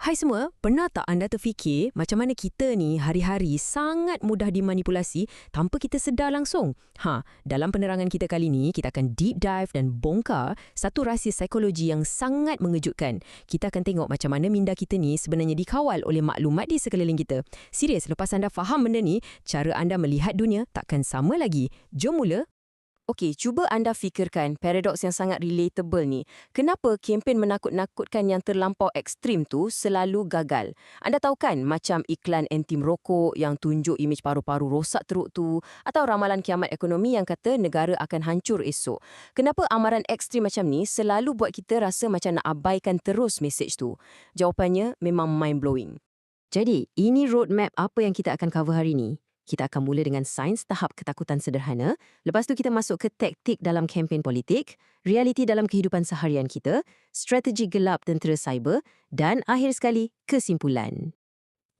Hai semua, pernah tak anda terfikir macam mana kita ni hari-hari sangat mudah dimanipulasi tanpa kita sedar langsung? Dalam penerangan kita kali ni, kita akan deep dive dan bongkar satu rahsia psikologi yang sangat mengejutkan. Kita akan tengok macam mana minda kita ni sebenarnya dikawal oleh maklumat di sekeliling kita. Serius, lepas anda faham benda ni, cara anda melihat dunia takkan sama lagi. Jom mula. Okey, cuba anda fikirkan paradoks yang sangat relatable ni. Kenapa kempen menakut-nakutkan yang terlampau ekstrim tu selalu gagal? Anda tahu kan macam iklan anti merokok yang tunjuk imej paru-paru rosak teruk tu, atau ramalan kiamat ekonomi yang kata negara akan hancur esok. Kenapa amaran ekstrim macam ni selalu buat kita rasa macam nak abaikan terus mesej tu? Jawapannya memang mind-blowing. Jadi, ini roadmap apa yang kita akan cover hari ni. Kita akan mula dengan sains tahap ketakutan sederhana, lepas tu kita masuk ke taktik dalam kempen politik, realiti dalam kehidupan seharian kita, strategi gelap tentera cyber, dan akhir sekali, kesimpulan.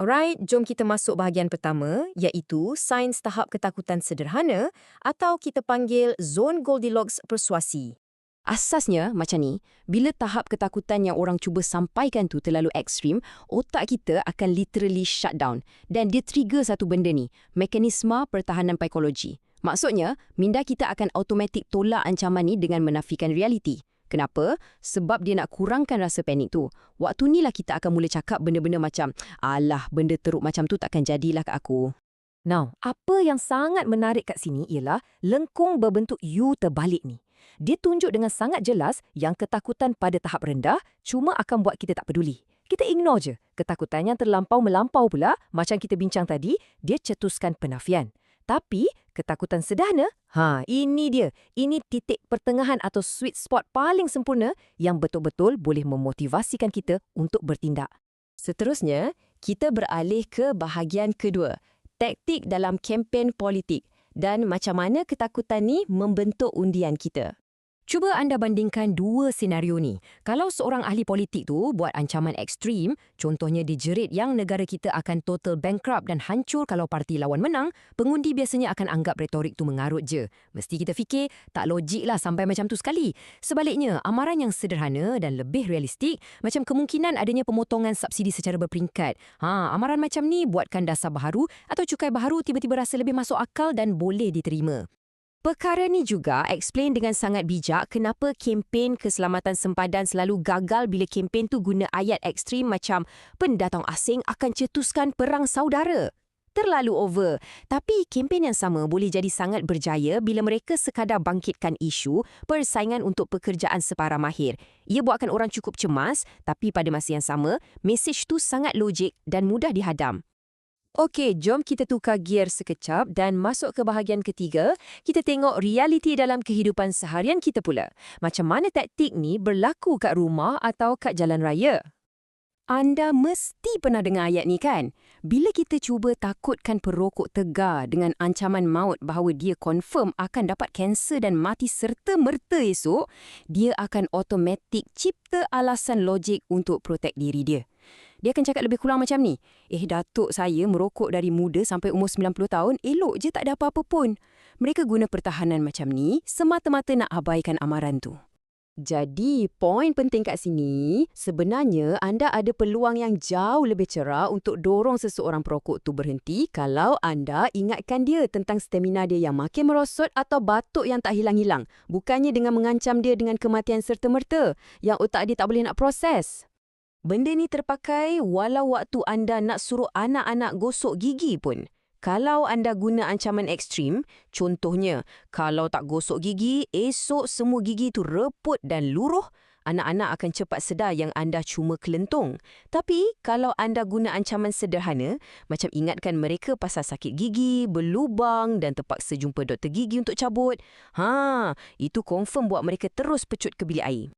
Alright, jom kita masuk bahagian pertama, iaitu sains tahap ketakutan sederhana atau kita panggil zone Goldilocks persuasi. Asasnya macam ni, bila tahap ketakutan yang orang cuba sampaikan tu terlalu ekstrim, otak kita akan literally shut down dan dia trigger satu benda ni, mekanisme pertahanan psikologi. Maksudnya, minda kita akan automatik tolak ancaman ni dengan menafikan realiti. Kenapa? Sebab dia nak kurangkan rasa panik tu. Waktu ni lah kita akan mula cakap benda-benda macam, alah, benda teruk macam tu takkan jadilah kat aku. Now, apa yang sangat menarik kat sini ialah lengkung berbentuk U terbalik ni. Dia tunjuk dengan sangat jelas yang ketakutan pada tahap rendah cuma akan buat kita tak peduli. Kita ignore je. Ketakutan yang terlampau-melampau pula, macam kita bincang tadi, dia cetuskan penafian. Tapi, ketakutan sederhana, ini dia. Ini titik pertengahan atau sweet spot paling sempurna yang betul-betul boleh memotivasikan kita untuk bertindak. Seterusnya, kita beralih ke bahagian kedua, taktik dalam kempen politik dan macam mana ketakutan ni membentuk undian kita. Cuba anda bandingkan dua senario ni. Kalau seorang ahli politik tu buat ancaman ekstrim, contohnya dijerit yang negara kita akan total bankrupt dan hancur kalau parti lawan menang, pengundi biasanya akan anggap retorik tu mengarut je. Mesti kita fikir, tak logik lah sampai macam tu sekali. Sebaliknya, amaran yang sederhana dan lebih realistik, macam kemungkinan adanya pemotongan subsidi secara berperingkat. Amaran macam ni buatkan dasar baharu atau cukai baharu tiba-tiba rasa lebih masuk akal dan boleh diterima. Perkara ni juga explain dengan sangat bijak kenapa kempen keselamatan sempadan selalu gagal bila kempen tu guna ayat ekstrim macam pendatang asing akan cetuskan perang saudara. Terlalu over. Tapi kempen yang sama boleh jadi sangat berjaya bila mereka sekadar bangkitkan isu persaingan untuk pekerjaan separa mahir. Ia buatkan orang cukup cemas, tapi pada masa yang sama, mesej tu sangat logik dan mudah dihadam. Okey, jom kita tukar gear sekejap dan masuk ke bahagian ketiga. Kita tengok realiti dalam kehidupan seharian kita pula. Macam mana taktik ni berlaku kat rumah atau kat jalan raya? Anda mesti pernah dengar ayat ni kan? Bila kita cuba takutkan perokok tegar dengan ancaman maut bahawa dia confirm akan dapat kanser dan mati serta-merta esok, dia akan automatik cipta alasan logik untuk protect diri dia. Dia akan cakap lebih kurang macam ni, datuk saya merokok dari muda sampai umur 90 tahun, elok je tak ada apa-apa pun. Mereka guna pertahanan macam ni semata-mata nak abaikan amaran tu. Jadi, poin penting kat sini, sebenarnya anda ada peluang yang jauh lebih cerah untuk dorong seseorang perokok tu berhenti kalau anda ingatkan dia tentang stamina dia yang makin merosot atau batuk yang tak hilang-hilang. Bukannya dengan mengancam dia dengan kematian serta-merta yang otak dia tak boleh nak proses. Benda ni terpakai walau waktu anda nak suruh anak-anak gosok gigi pun. Kalau anda guna ancaman ekstrim, contohnya, kalau tak gosok gigi, esok semua gigi tu reput dan luruh, anak-anak akan cepat sedar yang anda cuma kelentung. Tapi, kalau anda guna ancaman sederhana, macam ingatkan mereka pasal sakit gigi, berlubang dan terpaksa jumpa doktor gigi untuk cabut, itu confirm buat mereka terus pecut ke bilik air.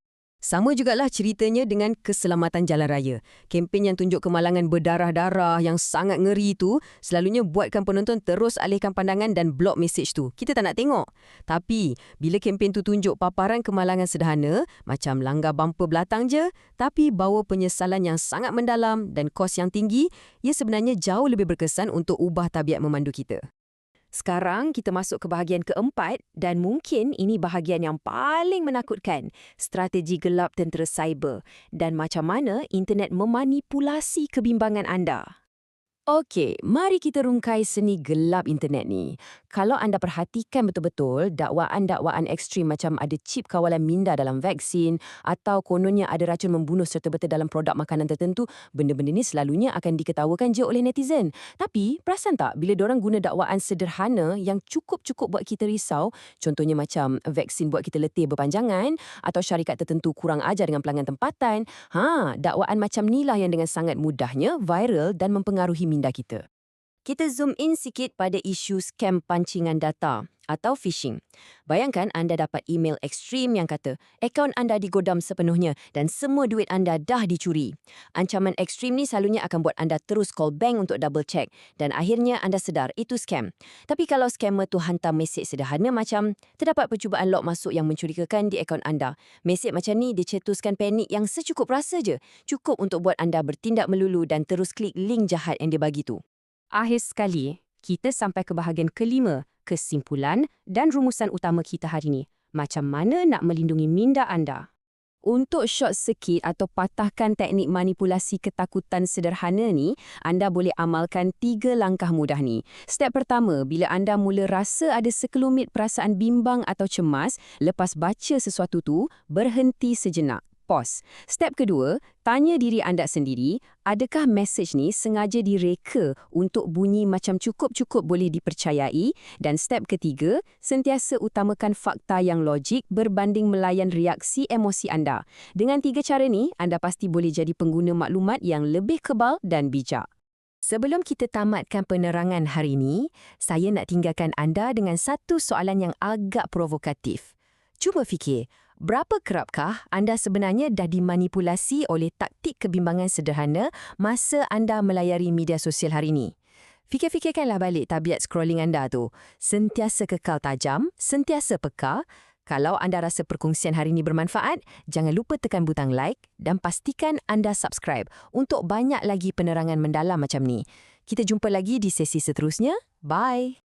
Sama jugalah ceritanya dengan keselamatan jalan raya. Kempen yang tunjuk kemalangan berdarah-darah yang sangat ngeri tu selalunya buatkan penonton terus alihkan pandangan dan block message tu. Kita tak nak tengok. Tapi, bila kempen tu tunjuk paparan kemalangan sederhana, macam langgar bumper belakang je, tapi bawa penyesalan yang sangat mendalam dan kos yang tinggi, ia sebenarnya jauh lebih berkesan untuk ubah tabiat memandu kita. Sekarang kita masuk ke bahagian keempat dan mungkin ini bahagian yang paling menakutkan, strategi gelap tentera cyber dan macam mana internet memanipulasi kebimbangan anda. Okey, mari kita rungkai seni gelap internet ni. Kalau anda perhatikan betul-betul, dakwaan-dakwaan ekstrim macam ada chip kawalan minda dalam vaksin atau kononnya ada racun membunuh serta-merta dalam produk makanan tertentu, benda-benda ni selalunya akan diketawakan je oleh netizen. Tapi, perasan tak bila diorang guna dakwaan sederhana yang cukup-cukup buat kita risau, contohnya macam vaksin buat kita letih berpanjangan atau syarikat tertentu kurang ajar dengan pelanggan tempatan, dakwaan macam ni lah yang dengan sangat mudahnya viral dan mempengaruhi minda kita. Kita zoom in sikit pada isu scam pancingan data atau phishing. Bayangkan anda dapat email ekstrim yang kata akaun anda digodam sepenuhnya dan semua duit anda dah dicuri. Ancaman ekstrim ni selalunya akan buat anda terus call bank untuk double check dan akhirnya anda sedar itu scam. Tapi kalau scammer tu hantar mesej sederhana macam terdapat percubaan log masuk yang mencurigakan di akaun anda. Mesej macam ni dicetuskan panik yang secukup rasa je. Cukup untuk buat anda bertindak melulu dan terus klik link jahat yang dia bagi tu. Akhir sekali, kita sampai ke bahagian kelima, kesimpulan dan rumusan utama kita hari ini. Macam mana nak melindungi minda anda? Untuk short sikit atau patahkan teknik manipulasi ketakutan sederhana ni, anda boleh amalkan 3 langkah mudah ni. Step pertama, bila anda mula rasa ada sekelumit perasaan bimbang atau cemas, lepas baca sesuatu tu, berhenti sejenak. Pause. Step kedua, tanya diri anda sendiri, adakah mesej ni sengaja direka untuk bunyi macam cukup-cukup boleh dipercayai? Dan step ketiga, sentiasa utamakan fakta yang logik berbanding melayan reaksi emosi anda. Dengan 3 cara ni, anda pasti boleh jadi pengguna maklumat yang lebih kebal dan bijak. Sebelum kita tamatkan penerangan hari ini, saya nak tinggalkan anda dengan satu soalan yang agak provokatif. Cuba fikir, berapa kerapkah anda sebenarnya dah dimanipulasi oleh taktik kebimbangan sederhana masa anda melayari media sosial hari ini? Fikir-fikirkanlah balik tabiat scrolling anda tu. Sentiasa kekal tajam, sentiasa peka. Kalau anda rasa perkongsian hari ini bermanfaat, jangan lupa tekan butang like dan pastikan anda subscribe untuk banyak lagi penerangan mendalam macam ni. Kita jumpa lagi di sesi seterusnya. Bye!